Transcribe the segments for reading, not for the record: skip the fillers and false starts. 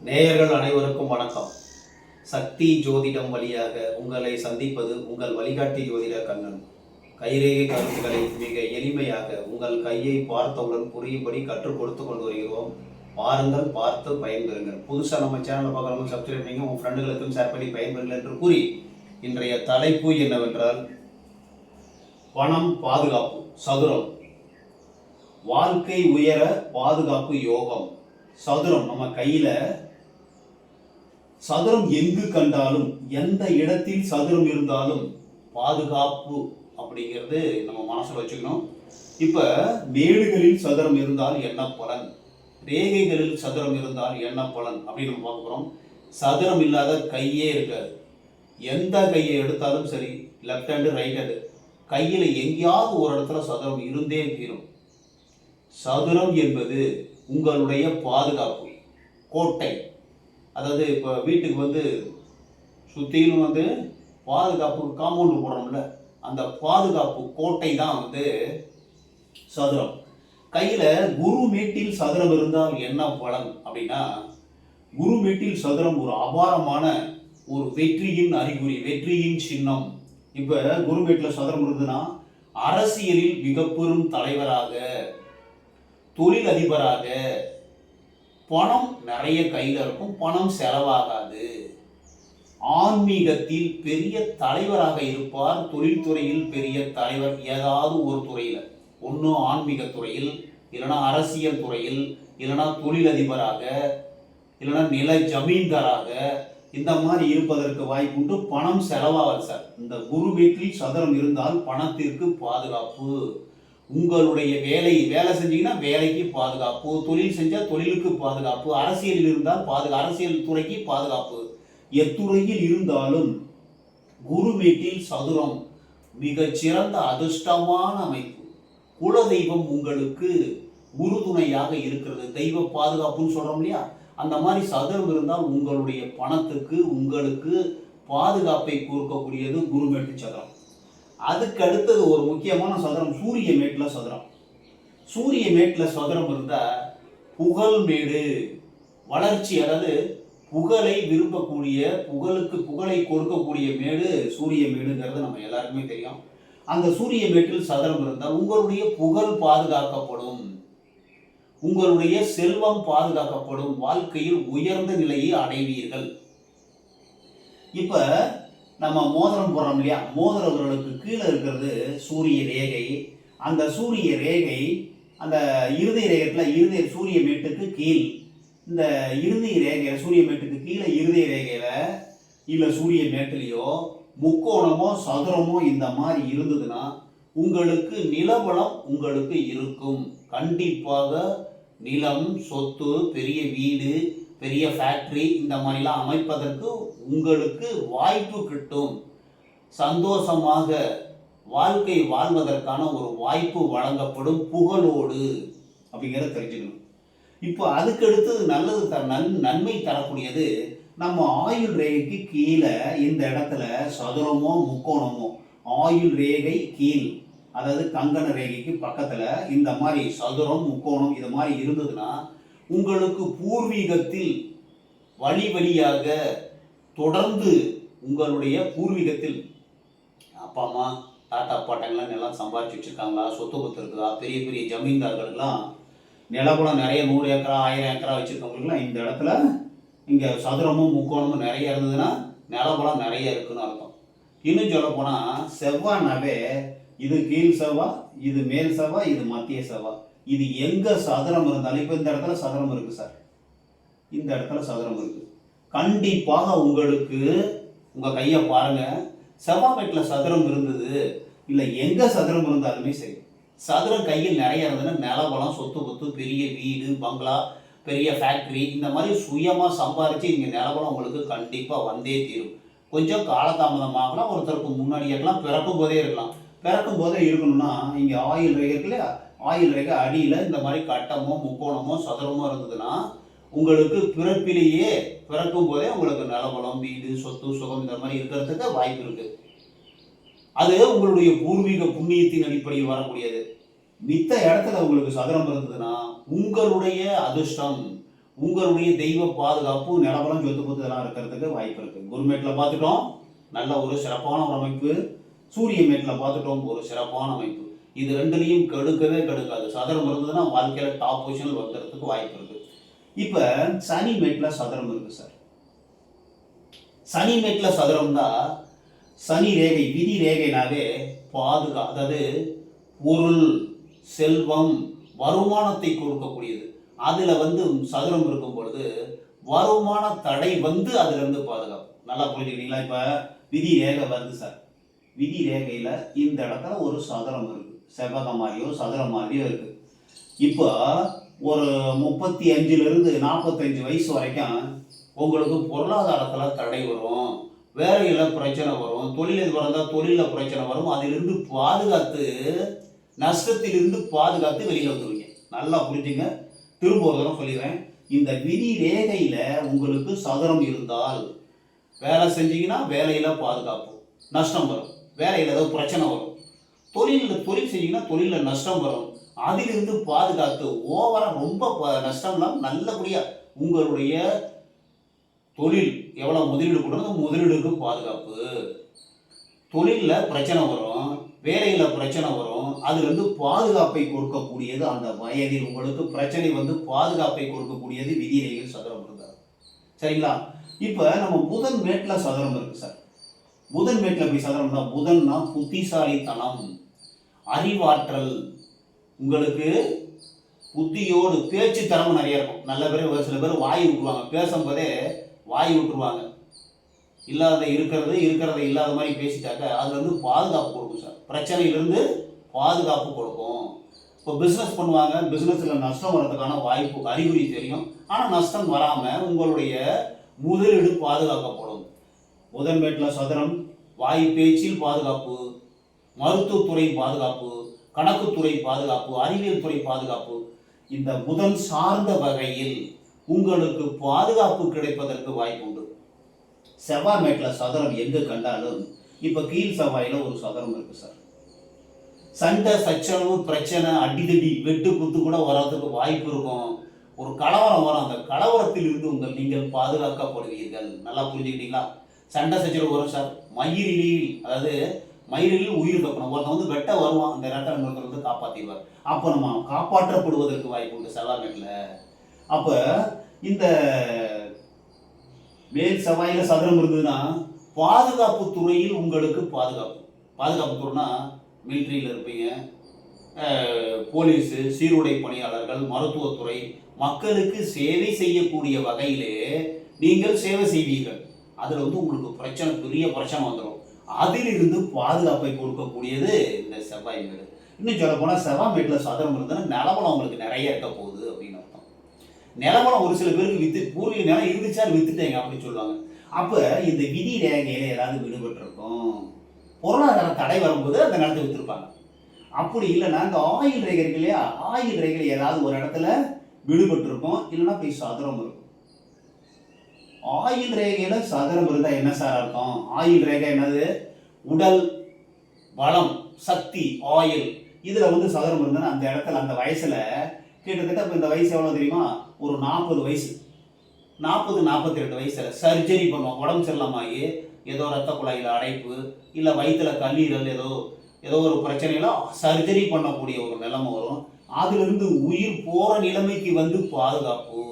நேயர்கள் அனைவருக்கும் வணக்கம். சக்தி ஜோதிடம் வழியாக உங்களை சந்திப்பது உங்கள் வழிகாட்டி ஜோதிட கண்ணன். கைரேகை கருத்துக்களை மிக எளிமையாக உங்கள் கையை பார்த்தவுடன் புரியும்படி கற்றுக் கொடுத்து கொண்டு வருகிறோம். பாருங்கள், பார்த்து பயன்பெறுங்கள். புதுசாக நம்ம சேனலை பார்க்குறவங்க சப்ஸ்கிரைப் பண்ணி உங்கள் ஃப்ரெண்டுகளுக்கும் ஷேர் பண்ணி பயன்பெறுங்கள் என்று கூறி இன்றைய தலைப்பு என்னவென்றால் பணம் பாதுகாப்பு சதுரம். வாழ்க்கை உயர பாதுகாப்பு யோகம். சதுரம் நம்ம கையில சதுரம் எங்கு கண்டாலும் எந்த இடத்தில் சதுரம் இருந்தாலும் பாதுகாப்பு அப்படிங்கிறது நம்ம மனசுல வச்சுக்கணும். இப்ப மேடுகளில் சதுரம் இருந்தால் என்ன பலன், ரேகைகளில் சதுரம் இருந்தால் என்ன பலன் அப்படின்னு நம்ம பார்க்க போறோம். சதுரம் இல்லாத கையே இருக்காது. எந்த கையை எடுத்தாலும் சரி, லெஃப்ட் ஹேண்டு ரைட் ஹேண்டு, கையில எங்கேயாவது ஒரு இடத்துல சதுரம் இருந்தே தீரும். சதுரம் என்பது உங்களுடைய பாதுகாப்பு கோட்டை. அதாவது இப்போ வீட்டுக்கு சுற்றிலும் பாதுகாப்பு காம்பவுண்டு போடுறோம்ல, அந்த பாதுகாப்பு கோட்டை தான் சதுரம். கையில் குரு மேட்டில் சதுரம் இருந்தால் என்ன பலன் அப்படின்னா, குரு மேட்டில் சதுரம் ஒரு அபாரமான ஒரு வெற்றியின் அறிகுறி, வெற்றியின் சின்னம். இப்போ குரு மேட்டில் சதுரம் இருந்ததுன்னா அரசியலில் மிக பெரும் தலைவராக, தொழில் அதிபராக, பணம் நிறைய கையில் இருக்கும், பணம் செலவாகாது. ஆன்மீகத்தில் பெரிய தலைவராக இருப்பார், தொழில்துறையில் பெரிய தலைவர். ஏதாவது ஒரு துறையில், ஒன்று ஆன்மீக துறையில், இல்லைனா அரசியல் துறையில், இல்லைனா தொழிலதிபராக, இல்லைனா நில ஜமீன்தாராக, இந்த மாதிரி இருப்பதற்கு வாய்ப்புண்டு. பணம் செலவாகாது சார். இந்த குரு வீட்டில் சதுரம் இருந்தால் பணத்திற்கு பாதுகாப்பு. உங்களுடைய வேலை செஞ்சீங்கன்னா வேலைக்கு பாதுகாப்பு, தொழில் செஞ்சால் தொழிலுக்கு பாதுகாப்பு, அரசியலில் இருந்தால் அரசியல் துறைக்கு பாதுகாப்பு. எத்துறையில் இருந்தாலும் குரு வீட்டில் சதுரம் மிகச்சிறந்த அதிர்ஷ்டமான அமைப்பு. குலதெய்வம் உங்களுக்கு உறுதுணையாக இருக்கிறது. தெய்வ பாதுகாப்புன்னு சொல்றோம் இல்லையா, அந்த மாதிரி சதுரம் இருந்தால் உங்களுடைய பணத்துக்கு, உங்களுக்கு பாதுகாப்பை கொடுக்கக்கூடியது குரு மேட்டு சதுரம். அதுக்கு அடுத்தது ஒரு முக்கியமான சதுரம் சூரிய மேட்டில் சதுரம். சூரிய மேட்டில் சதுரம் இருந்தால் புகழ் மேடு, வளர்ச்சி, அதாவது புகழை விரும்பக்கூடிய, புகழை கொடுக்கக்கூடிய மேடு சூரிய மேடுங்கிறது நம்ம எல்லாருக்குமே தெரியும். அந்த சூரிய மேட்டில் சதுரம் இருந்தால் உங்களுடைய புகழ் பாதுகாக்கப்படும், உங்களுடைய செல்வம் பாதுகாக்கப்படும், வாழ்க்கையில் உயர்ந்த நிலையை அடைவீர்கள். இப்ப நம்ம மோதிரம் போடுறோம் இல்லையா, மோதிரவர்களுக்கு கீழே இருக்கிறது சூரிய ரேகை. அந்த சூரிய ரேகை அந்த இருதய ரேகத்தில், இருதய சூரிய மேட்டுக்கு கீழ், இந்த இருதய ரேகை சூரிய மேட்டுக்கு கீழே இருதய ரேகையில இல்லை சூரிய மேட்டிலையோ முக்கோணமோ சதுரமோ இந்த மாதிரி இருந்ததுன்னா உங்களுக்கு நிலவளம் உங்களுக்கு இருக்கும். கண்டிப்பாக நிலம், சொத்து, பெரிய வீடு, பெரிய ஃபேக்டரி இந்த மாதிரிலாம் அமைப்பதற்கு உங்களுக்கு வாய்ப்பு கிட்டும். சந்தோஷமாக வாழ்க்கை வாழ்வதற்கான ஒரு வாய்ப்பு வழங்கப்படும் புகழோடு அப்படிங்கிறத தெரிஞ்சுக்கணும். இப்போ அதுக்கு அடுத்தது நன்மை தரக்கூடியது நம்ம ஆயுள் ரேகைக்கு கீழே இந்த இடத்துல சதுரமோ முக்கோணமோ, ஆயுள் ரேகை கீழ், அதாவது கங்கண ரேகைக்கு பக்கத்துல இந்த மாதிரி சதுரம் முக்கோணம் இது மாதிரி இருந்ததுன்னா உங்களுக்கு பூர்வீகத்தில் வழியாக தொடர்ந்து உங்களுடைய பூர்வீகத்தில் அப்பா அம்மா தாத்தா பாட்டங்கள்லாம் நிலம் சம்பாரிச்சு வச்சுருக்காங்களா, சொத்து பத்து இருக்குதா, பெரிய பெரிய ஜமீன்தார்களுக்கெல்லாம் நிலபுலம் நிறைய 100 ஏக்கரா 1000 ஏக்கரா வச்சுருக்கவங்களுக்குலாம் இந்த இடத்துல இங்கே சதுரமும் முக்கோணமும் நிறைய இருந்ததுன்னா நிலபுலம் நிறைய இருக்குன்னு அர்த்தம். இன்னும் சொல்ல போனால் செவ்வாய்னாவே இது கீழ் செவ்வாய், இது மேல் செவ்வாய், இது மத்திய செவ்வாய். இது எங்க சதுரம் இருந்தாலும், இப்போ இந்த இடத்துல சதுரம் இருக்கு சார், இந்த இடத்துல சதுரம் இருக்கு, கண்டிப்பாக உங்களுக்கு உங்க கையை பாருங்க, செவ்வாய் மேட்டில் சதுரம் இருந்தது இல்லை எங்க சதுரம் இருந்தாலுமே சரி, சதுரம் கையில் நிறைய இருந்ததுன்னா நிலவளம், சொத்து பத்து, பெரிய வீடு, பங்களா, பெரிய ஃபேக்டரி இந்த மாதிரி சுயமாக சம்பாரிச்சு இங்கே நிலவளம் உங்களுக்கு கண்டிப்பாக வந்தே தீரும். கொஞ்சம் காலதாமதமாகலாம், ஒருத்தருக்கு முன்னாடியே இருக்கலாம், பிறக்கும் போதே இருக்கலாம். பிறக்கும் போதே இருக்கணும்னா இங்கே ஆயுள் ரேகை இருக்கு இல்லையா, ஆயுள் ரேகை அடியில் இந்த மாதிரி கட்டமோ முக்கோணமோ சதுரமோ இருந்ததுன்னா உங்களுக்கு பிறக்கும் போதே உங்களுக்கு நிலவளம், வீடு, சொத்து, சுகம் இந்த மாதிரி இருக்கிறதுக்கு வாய்ப்பு இருக்கு. அது உங்களுடைய பூர்வீக புண்ணியத்தின் அடிப்படையில் வரக்கூடியது. மித்த இடத்துல உங்களுக்கு சதுரம் இருந்ததுன்னா உங்களுடைய அதிர்ஷ்டம், உங்களுடைய தெய்வ பாதுகாப்பு, நிலபலம், சொத்து பத்து இதெல்லாம் இருக்கிறதுக்கு வாய்ப்பு இருக்கு. குருமேட்ல பார்த்துட்டோம், நல்ல ஒரு சிறப்பான ஒரு அமைப்பு. சூரிய மேட்ல பார்த்துட்டோம், ஒரு சிறப்பான அமைப்பு. இது ரெண்டுலையும் கெடுக்கவே கெடுக்காது. சதுரம் இருந்ததுன்னா வாழ்க்கையில டாப் பொசிஷனில் வந்துறதுக்கு வாய்ப்பு இருக்கு. இப்ப சனி மேட்ல சதுரம் இருக்கு சார். சனி மேட்ல சதுரம் தான் சனி ரேகை, விதி ரேகைனாவே அதாவது பொருள், செல்வம், வருமானத்தை கொடுக்கக்கூடியது. அதுல சதுரம் இருக்கும் பொழுது வருமான தடை அதுல இருந்து பாதுகாப்பு. நல்லா புரிஞ்சுக்கிட்டீங்களா? இப்ப விதி ரேகை வருது சார். விதி ரேகையில இந்த இடத்துல ஒரு சதுரம் இருக்கு, செவ்வகம் மாதிரியோ சதுரம் மாதிரியோ இருக்கு. இப்போ ஒரு 35 45 வயசு வரைக்கும் உங்களுக்கு பொருளாதாரத்துல தடை வரும், வேலையில பிரச்சனை வரும், தொழிலில் பிறந்தா தொழில பிரச்சனை வரும். அதிலிருந்து பாதுகாத்து, நஷ்டத்திலிருந்து பாதுகாத்து வெளியில வந்துருவீங்க. நல்லா புரிஞ்சுங்க. திரும்ப ஒரு தடவை சொல்லிடுறேன். இந்த விதி ரேகையில உங்களுக்கு சதுரம் இருந்தால் வேலை செஞ்சீங்கன்னா வேலையில பாதுகாப்பு, நஷ்டம் வரும். வேலையில ஏதோ பிரச்சனை வரும். தொழில் செஞ்சீங்கன்னா தொழில நஷ்டம் வரும். அதிலிருந்து பாதுகாத்து ஓவரா ரொம்ப நஷ்டம்லாம் நல்லபடியா உங்களுடைய தொழில் எவ்வளவு முதலீடு கொடுக்கணும், முதலீடுக்கு பாதுகாப்பு. தொழில்ல பிரச்சனை வரும், வேலையில பிரச்சனை வரும். அதுல இருந்து பாதுகாப்பை கொடுக்கக்கூடியது அந்த வயதில் உங்களுக்கு பிரச்சனை பாதுகாப்பை கொடுக்கக்கூடியது விதி ரேகையில் சதுரம் இருந்தார். சரிங்களா? இப்ப நம்ம புதன் மேட்ல சதுரம் இருக்கு சார். புதன் மேட்ல போய் சதுரம்னா, புதன்னா புத்திசாலித்தனம், அறிவாற்றல், உங்களுக்கு புத்தியோடு பேச்சு திறமை நிறைய இருக்கும். நல்ல பேர் சில பேர் வாய் விட்டுருவாங்க, பேசும்போதே வாய் விட்டுருவாங்க. இருக்கிறதை இல்லாத மாதிரி பேசிட்டாக்க அதுல பாதுகாப்பு கொடுக்கும் சார். பிரச்சனையிலிருந்து பாதுகாப்பு கொடுக்கும். இப்போ பிஸ்னஸ் பண்ணுவாங்க, பிஸ்னஸ்ல நஷ்டம் வர்றதுக்கான வாய்ப்பு அறிகுறி தெரியும். ஆனால் நஷ்டம் வராம உங்களுடைய முதலீடு பாதுகாக்கப்படும். புதன்மேட்ல சதுரம் வாய் பேச்சில் பாதுகாப்பு, மருத்துவத்துறை பாதுகாப்பு, கணக்குத்துறை பாதுகாப்பு, அறிவியல் துறை பாதுகாப்பு. இந்த புதன் சார்ந்த வகையில் உங்களுக்கு பாதுகாப்பு கிடைப்பதற்கு வாய்ப்பு உண்டு. செவ்வாய் மேட்ல சதுரம் எங்கு கண்டாலும், இப்ப கீழ் செவ்வாயில ஒரு சதுரம் இருக்கு சார். சண்டை சச்சரவு பிரச்சனை அடிதடி வெட்டு குத்து கூட வர்றதுக்கு வாய்ப்பு இருக்கும். ஒரு கலவரம் வரும், அந்த கலவரத்தில் இருந்து நீங்கள் பாதுகாக்கப்படுவீர்கள். நல்லா புரிஞ்சுக்கிட்டீங்களா? சண்டை சச்சரவு வரும் சார். அதாவது மயிரில் உயிர் தப்பணும். ஒருத்தன் வெட்ட வருவான், அந்த ரெட்டை காப்பாற்றிடுவார். அப்போ நம்ம காப்பாற்றப்படுவதற்கு வாய்ப்பு உண்டு செவ்வாய் மேட்ல. அப்ப இந்த மேல் செவ்வாயில சதுரம் இருந்ததுன்னா பாதுகாப்பு துறையில் உங்களுக்கு பாதுகாப்பு துறைனா மிலிட்ரியில் இருப்பீங்க, போலீஸு, சீருடை பணியாளர்கள், மருத்துவத்துறை, மக்களுக்கு சேவை செய்யக்கூடிய வகையிலே நீங்கள் சேவை செய்வீர்கள். அதில் உங்களுக்கு பெரிய பிரச்சனை வந்துடும். அதிலிருந்து பாதுகாப்பை கொடுக்கக்கூடியது இந்த செவ்வாய் மேடு. இன்னும் சொல்ல போனால் செவ்வாய் மேட்டில் சதுரம் இருந்ததுன்னா நிலவலம் உங்களுக்கு நிறைய இருக்க போகுது அப்படின்னு அர்த்தம். நிலவலம் ஒரு சில பேருக்கு பூர்வீக நிலம் இருந்துச்சா வித்துட்டேங்க அப்படின்னு சொல்லுவாங்க. அப்போ இந்த விதி ரேகையில ஏதாவது விடுபட்டு இருக்கும், பொருளாதார தடை வரும்போது அந்த நிலத்தை வித்துருப்பாங்க. அப்படி இல்லைன்னா இந்த ஆயில் ரேகை இருக்கு இல்லையா, ஆயில் ரேகையில் ஏதாவது ஒரு இடத்துல விடுபட்டு இருக்கும், இல்லைன்னா போய் சதுரம் இருக்கும். ஆயில் ரேகையில சதுரம் இருந்தா என்ன சார் அர்த்தம்? ஆயில் ரேகை என்னது? உடல் பலம், சக்தி, ஆயில். இதுல சதுரம் இருந்தா அந்த இடத்துல அந்த வயசுல கிட்டத்தட்ட இப்ப இந்த வயசு எவ்வளவு தெரியுமா? ஒரு 40 வயசு, 42 வயசுல சர்ஜரி பண்ணுவோம். உடம்பு சரியில்லாம ஏதோ ரத்த குழாயில அடைப்பு, இல்ல வயிற்றுல கல்லீரல் ஏதோ ஒரு பிரச்சனையில சர்ஜரி பண்ணக்கூடிய ஒரு நிலைமை வரும். அதுல இருந்து உயிர் போற நிலைமைக்கு பாதுகாப்பு,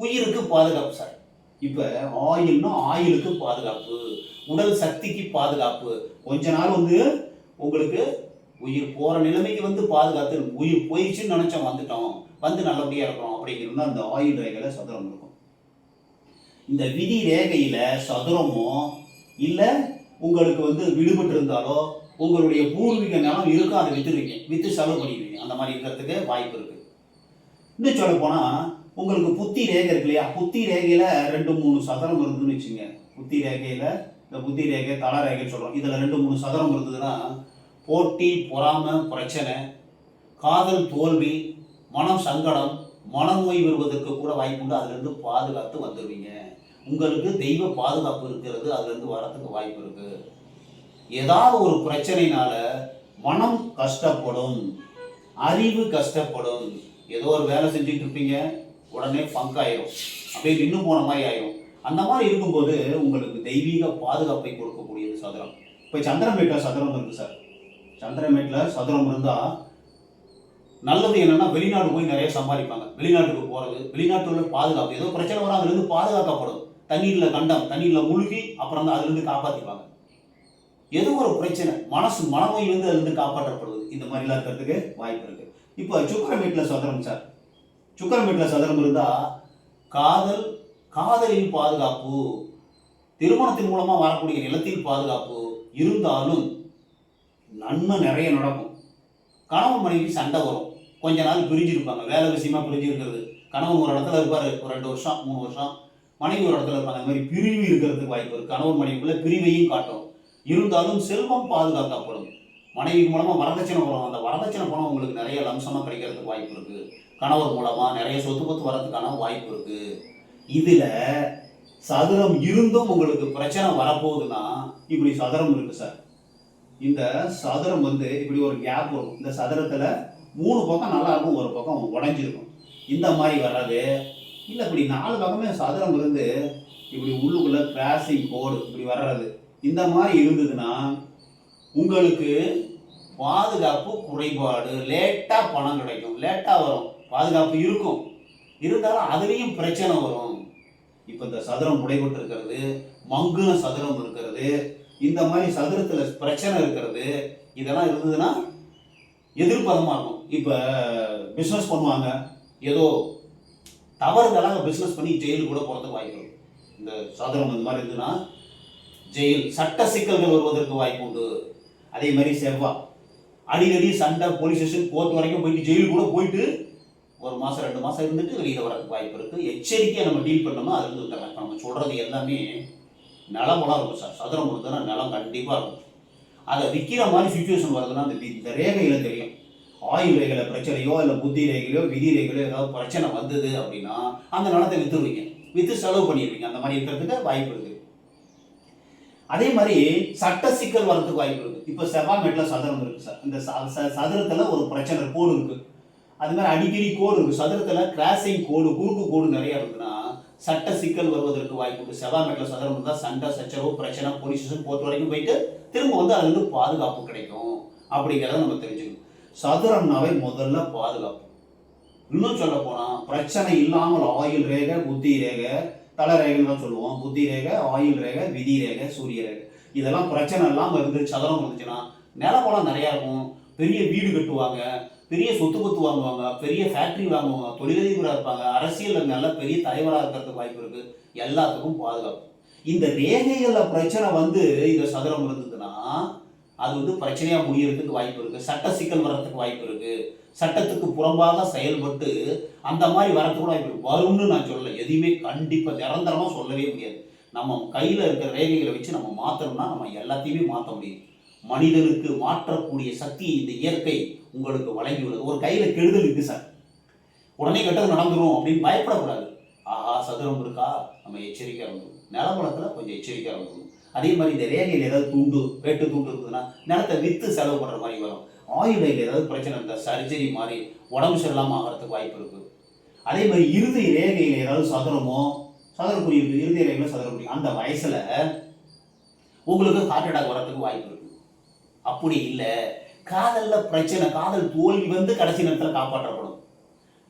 உயிருக்கு பாதுகாப்பு சார். இப்ப ஆயில்னா ஆயிலுக்கு பாதுகாப்பு, உடல் சக்திக்கு பாதுகாப்பு. கொஞ்ச நாள் உங்களுக்கு உயிர் போற நிலைமைக்கு பாதுகாத்து, உயிர் போயிடுச்சுன்னு நினைச்சோம் வந்துட்டோம், நல்லபடியா இருக்கிறோம் அப்படிங்கிறது அந்த ஆயில் ரேகையில சதுரம் இருக்கும். இந்த விதி ரேகையில சதுரமோ இல்ல உங்களுக்கு விடுபட்டு இருந்தாலோ உங்களுடைய பூர்வீக நிலம் இருக்கும், அதை வித்து செலவு பண்ணிடுவீங்க. அந்த மாதிரி இருக்கிறதுக்கு வாய்ப்பு இருக்கு. இன்னும் சொல்ல போனா உங்களுக்கு புத்தி ரேகை இருக்கு இல்லையா, புத்தி ரேகையில 2-3 சதுரம் இருந்துன்னு வச்சுங்க. புத்தி ரேகையில இந்த புத்தி ரேகை தல ரேகை சொல்றோம், இதுல 2-3 சதுரம் இருந்ததுன்னா போட்டி, பொறாமை, பிரச்சனை, காதல் தோல்வி, மனம் சங்கடம், மனநோய் வருவதற்கு கூட வாய்ப்பு உண்டு. அதுல இருந்து பாதுகாத்து வந்துடுவீங்க. உங்களுக்கு தெய்வ பாதுகாப்பு இருக்கிறது, அதுல இருந்து வரத்துக்கு வாய்ப்பு இருக்கு. ஏதாவது ஒரு பிரச்சனைனால மனம் கஷ்டப்படும், அறிவு கஷ்டப்படும். ஏதோ ஒரு வேலை செஞ்சுட்டு இருப்பீங்க, உடனே பங்க் ஆயிரும், அப்படியே நின்று போன மாதிரி ஆயிரும். அந்த மாதிரி இருக்கும்போது உங்களுக்கு தெய்வீக பாதுகாப்பை கொடுக்கக்கூடியது சதுரம். இப்போ சந்திரமேட்டில் சதுரம் இருக்கு சார். சந்திரமேட்டில் சதுரம் இருந்தால் நல்லது என்னன்னா, வெளிநாடு போய் நிறைய சம்பாதிப்பாங்க. வெளிநாட்டுக்கு போகிறது, வெளிநாட்டில் உள்ள பாதுகாப்பு, ஏதோ பிரச்சனை வரும் அதுலேருந்து பாதுகாக்கப்படும். தண்ணீரில் கண்டம், தண்ணீரில் மூழ்கி அப்புறம் தான் அதுலேருந்து காப்பாற்றிப்பாங்க. ஏதோ ஒரு பிரச்சனை, மனநோயிலிருந்து அதுலேருந்து காப்பாற்றப்படுவது, இந்த மாதிரிலாம் இருக்கிறதுக்கு வாய்ப்பு இருக்குது. இப்போ சுக்கரமேட்டில் சதுரம் சார். சுக்கரமேட்டில் சதுரம் இருந்தால் காதலில் பாதுகாப்பு, திருமணத்தின் மூலமாக வரக்கூடிய நிலத்தில் பாதுகாப்பு இருந்தாலும் நன்மை நிறைய நடக்கும். கணவன் மனைவி சண்டை வரும், கொஞ்ச நாள் பிரிஞ்சிருப்பாங்க, வேலை விஷயமா பிரிஞ்சிருக்கிறது. கணவன் ஒரு இடத்துல இருப்பார் ஒரு 2 வருஷம் 3 வருஷம், மனைவி ஒரு இடத்துல இருப்பாங்க. அந்த மாதிரி பிரிவு இருக்கிறதுக்கு வாய்ப்பு இருக்குது. கணவன் மனைவிக்குள்ள பிரிவையும் காட்டும். இருந்தாலும் செல்வம் பாதுகாக்கப்படும். மனைவி மூலமாக வரதட்சணை வரும், அந்த வரதட்சணை பணம் உங்களுக்கு நிறைய லம்சமாக கிடைக்கிறதுக்கு வாய்ப்பு இருக்குது. கணவர் மூலமாக நிறைய சொத்து வரதுக்கான வாய்ப்பு இருக்குது. இதில் சதுரம் இருந்தும் உங்களுக்கு பிரச்சனை வரப்போகுதுன்னா, இப்படி சதுரம் இருக்குது சார். இந்த சதுரம் இப்படி ஒரு கேப் வரும். இந்த சதுரத்தில் 3 பக்கம் நல்லா இருக்கும், ஒரு பக்கம் உடஞ்சிருக்கும். இந்த மாதிரி வர்றது இல்லை, இப்படி 4 பக்கமே சதுரம் இருந்து இப்படி உள்ளுக்குள்ள கிராசிங் கோடு இப்படி வர்றது, இந்த மாதிரி இருந்ததுன்னா உங்களுக்கு பாதுகாப்பு குறைபாடு, லேட்டாக பணம் கிடைக்கும், லேட்டாக வரும். பாதுகாப்பு இருக்கும், இருந்தாலும் அதுலேயும் பிரச்சனை வரும். இப்போ இந்த சதுரம் உடைபட்டு இருக்கிறது, மங்குன சதுரம் இருக்கிறது, இந்த மாதிரி சதுரத்தில் பிரச்சனை இருக்கிறது, இதெல்லாம் இருந்ததுன்னா எதிர்பதமாக இருக்கும். இப்போ பிஸ்னஸ் பண்ணுவாங்க, ஏதோ தவறுதலாக பிஸ்னஸ் பண்ணி ஜெயிலுக்கு கூட போகிறதுக்கு வாய்ப்பு இருக்கும். இந்த சதுரம் இந்த மாதிரி இருந்ததுன்னா ஜெயில், சட்ட சிக்கல்கள் வருவதற்கு வாய்ப்பு உண்டு. அதே மாதிரி செவ்வாய் அடிக்கடி சண்டை, போலீஸ் ஸ்டேஷன், கோர்ட் வரைக்கும் போயிட்டு ஜெயிலு கூட போயிட்டு 1 மாதம் 2 மாதம் இருந்துட்டு வெளியில் வரதுக்கு வாய்ப்பு இருக்குது. எச்சரிக்கையாக நம்ம டீல் பண்ணோம்னா அது இருந்து தரலாம். நம்ம சொல்கிறது எல்லாமே நிலமெல்லாம் இருக்கும் சார். சதுரம் இருந்ததுன்னா நிலம் கண்டிப்பாக இருக்கும். அதை விற்கிற மாதிரி சுச்சுவேஷன் வருதுன்னா இந்த ரேகையில் தெரியும். ஆயுள் ரேகையில் பிரச்சனையோ இல்லை புத்தி ரேகையிலோ விதி ரேகையிலோ ஏதாவது பிரச்சனை வந்தது அப்படின்னா அந்த நிலத்தை விற்றுருவீங்க, விற்று செலவு பண்ணிடுவீங்க. அந்த மாதிரி இருக்கிறதுக்கு வாய்ப்பு இருக்குது. அதே மாதிரி சட்ட சிக்கல் வர்றதுக்கு வாய்ப்பு இருக்குது. இப்போ செவ்வாய் மேட்டில் சதுரம் இருக்குது சார். இந்த சதுரத்தில் ஒரு பிரச்சனை கோடு இருக்குது, அது மாதிரி அடிக்கடி கோடு இருக்குது. சதுரத்தில் கிராசிங் கோடு, குறுக்கு கோடு நிறைய இருக்குன்னா சட்ட சிக்கல் வருவதற்கு வாய்ப்பு இருக்குது. செவ்வாய் மேட்டில் சதுரம் இருந்தால் சண்டை சச்சரவு பிரச்சனை, போலீஸ் ஸ்டேஷன் கோர்ட் வரைக்கும் போயிட்டு திரும்ப அதுலேருந்து பாதுகாப்பு கிடைக்கும் அப்படிங்கிறத நம்ம தெரிஞ்சுக்கணும். சதுரம்னாவே முதல்ல பாதுகாப்பு. இன்னும் சொல்ல போனால் பிரச்சனை இல்லாமல் ஆயுள் ரேகை, புத்தி ரேகை, தலை ரேகைன்னு தான் சொல்லுவோம். புத்தி ரேகை, ஆயுள் ரேகை, விதி ரேகை, சூரிய ரேகை, இதெல்லாம் பிரச்சனை இல்லாமல் இருந்து சதுரம் இருந்துச்சுன்னா நிலப்பலம் நிறையா இருக்கும். பெரிய வீடு கட்டுவாங்க, பெரிய சொத்து வாங்குவாங்க, பெரிய ஃபேக்ட்ரி வாங்குவாங்க, தொழிலதிபராக இருப்பாங்க, அரசியலில் நல்ல பெரிய தலைவராக இருக்கிறதுக்கு வாய்ப்பு இருக்குது. எல்லாத்துக்கும் பாதுகாப்பு. இந்த ரேகைகளில் பிரச்சனை இந்த சதுரம் இருந்ததுன்னா அது பிரச்சனையாக முடியறதுக்கு வாய்ப்பு இருக்குது. சட்ட சிக்கல் வர்றதுக்கு வாய்ப்பு இருக்குது. சட்டத்துக்கு புறம்பாக செயல்பட்டு அந்த மாதிரி வரத்துக்கு வாய்ப்பு இருக்குது. வரும்னு நான் சொல்லலை, எதையுமே கண்டிப்பாக நிரந்தரமாக சொல்லவே முடியாது. நம்ம கையில் இருக்கிற ரேகைகளை வச்சு நம்ம மாற்றணும்னா நம்ம எல்லாத்தையுமே மாற்ற முடியும். மனிதனுக்கு மாற்றக்கூடிய சக்தி இந்த இயற்கை உங்களுக்கு வழங்கியுள்ளது. ஒரு கையில் கெடுதல் இருக்குது சார், உடனே கெட்டது நடந்துடும் அப்படின்னு பயப்படக்கூடாது. ஆஹா சதுரம் இருக்கா, நம்ம எச்சரிக்கையாக இருந்துடும். நிலப்பலத்தில் கொஞ்சம் எச்சரிக்கையாக இருந்துடும். அதே மாதிரி இந்த ரேகையில் ஏதாவது வேட்டு துண்டு இருக்குதுன்னா நிலத்தை விற்று செலவு பண்ணுற மாதிரி வரும். ஆயுளையில் ஏதாவது பிரச்சனை இருந்தால் சர்ஜரி மாதிரி உடம்பு சரியில்லாமல் ஆகிறதுக்கு வாய்ப்பு இருக்குது. அதே மாதிரி இறுதி ரேகையில் ஏதாவது சதுரக்குறி இருக்குது, இறுதி ரேகையில் சதுரக்குறி, அந்த வயசில் உங்களுக்கு ஹார்ட் அட்டாக் வரத்துக்கு வாய்ப்பு இருக்குது. அப்படி இல்லை, காதலில் பிரச்சனை, காதல் தோல்வி கடைசி நேரத்தில் காப்பாற்றப்படும்.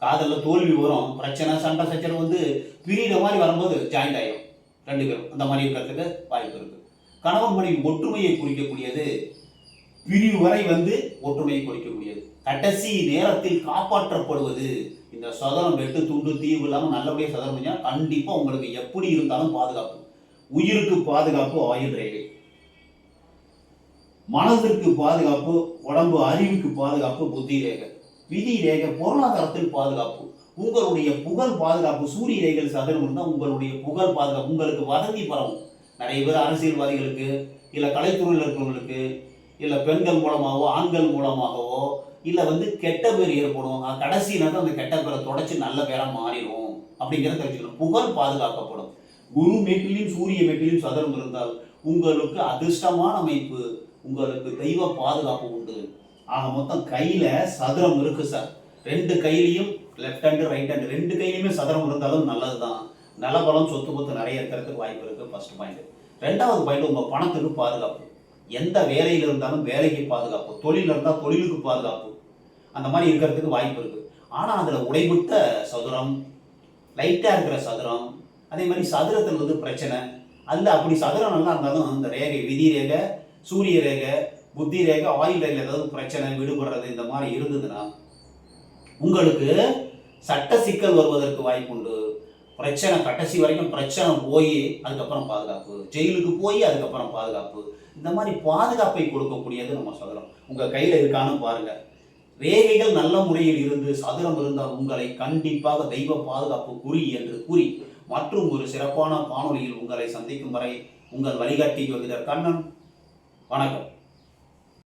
காதலில் தோல்வி வரும், பிரச்சனை சண்டை சச்சரவு பிரியிற மாதிரி வரும்போது ஜாயிண்ட் ஆகிடும் 2 பேரும். அந்த மாதிரி இருக்கிறதுக்கு வாய்ப்பு இருக்குது. கணவன் மனைவி ஒற்றுமையை குறிக்கக்கூடியது, பிரிவு வரை ஒற்றுமையை குறிக்கக்கூடியது. கடைசி நேரத்தில் காப்பாற்றப்படுவது இந்த சதுரம். வெட்டு துண்டு தீவு இல்லாமல் நல்லபடியாக சதுரம் செஞ்சால் கண்டிப்பாக உங்களுக்கு எப்படி இருந்தாலும் பாதுகாப்பு. உயிருக்கு பாதுகாப்பு ஆயுள் ரேகை, மனதிற்கு பாதுகாப்பு, உடம்பு அறிவுக்கு பாதுகாப்பு புத்தி ரேகை, விதி ரேகை பொருளாதாரத்தில் பாதுகாப்பு, உங்களுடைய புகழ் பாதுகாப்பு. சூரிய ரேகைகள் சதுரம் இருந்தால் உங்களுடைய புகழ் பாதுகாப்பு. உங்களுக்கு வதந்தி பரவும். நிறைய பேர் அரசியல்வாதிகளுக்கு, இல்லை கலைத்துறையில் இருக்கிறவங்களுக்கு, இல்லை பெண்கள் மூலமாகவோ ஆண்கள் மூலமாகவோ இல்லை கெட்ட பேர் ஏற்படும். கடைசி நேரத்தில் அந்த கெட்ட பேரை தொடச்சி நல்ல பேராக மாறிடும் அப்படிங்கிறத தெரிஞ்சுக்கணும். புகழ் பாதுகாக்கப்படும். குரு மேட்டிலையும் சூரிய மேட்டிலையும் சதுரம் இருந்தால் உங்களுக்கு அதிர்ஷ்டமான அமைப்பு, உங்களுக்கு தெய்வ பாதுகாப்பு உண்டு. ஆக மொத்தம் கையில் சதுரம் இருக்குது சார். ரெண்டு கையிலையும் லெஃப்ட் ஹேண்டு ரைட் ஹேண்டு ரெண்டு கையிலையுமே சதுரம் இருந்தாலும் நல்லது தான். நலபலம் சொத்து பத்து நிறைய இருக்கிறதுக்கு வாய்ப்பு இருக்குது. First point. ரெண்டாவது பாயிண்ட், உங்கள் பணத்துக்கு பாதுகாப்பு. எந்த வேலையில் இருந்தாலும் வேலைக்கு பாதுகாப்பு, தொழில் இருந்தால் தொழிலுக்கு பாதுகாப்பு, அந்த மாதிரி இருக்கிறதுக்கு வாய்ப்பு இருக்குது. ஆனால் அதில் உடைவிட்ட சதுரம், லைட்டாக இருக்கிற சதுரம், அதே மாதிரி சதுரத்தில் வந்து பிரச்சனை அல்ல. அப்படி சதுரம் நல்லா இருந்தாலும் அந்த ரேகை, விதி ரேகை, சூரிய ரேகை, புத்தி ரேகை, ஆயுள் ரேகை ஏதாவது பிரச்சனை விடுபடுறது இந்த மாதிரி இருந்ததுன்னா உங்களுக்கு சட்ட சிக்கல் வருவதற்கு வாய்ப்பு உண்டு. பிரச்சனை கடைசி வரைக்கும் பிரச்சனை போய் அதுக்கப்புறம் பாதுகாப்பு, ஜெயிலுக்கு போய் அதுக்கப்புறம் பாதுகாப்பு, இந்த மாதிரி பாதுகாப்பை கொடுக்கக்கூடியது நம்ம சதுரம். உங்கள் கையில் இருக்கான்னு பாருங்கள். ரேகைகள் நல்ல முறையில் இருந்து சதுரம் இருந்தால் உங்களை கண்டிப்பாக தெய்வ பாதுகாப்பு குறி என்று கூறி மற்றும் ஒரு சிறப்பான காணொளியில் உங்களை சந்திக்கும் வரை உங்கள் வழிகாட்டி ஜோதிடர் கண்ணன். வணக்கம்.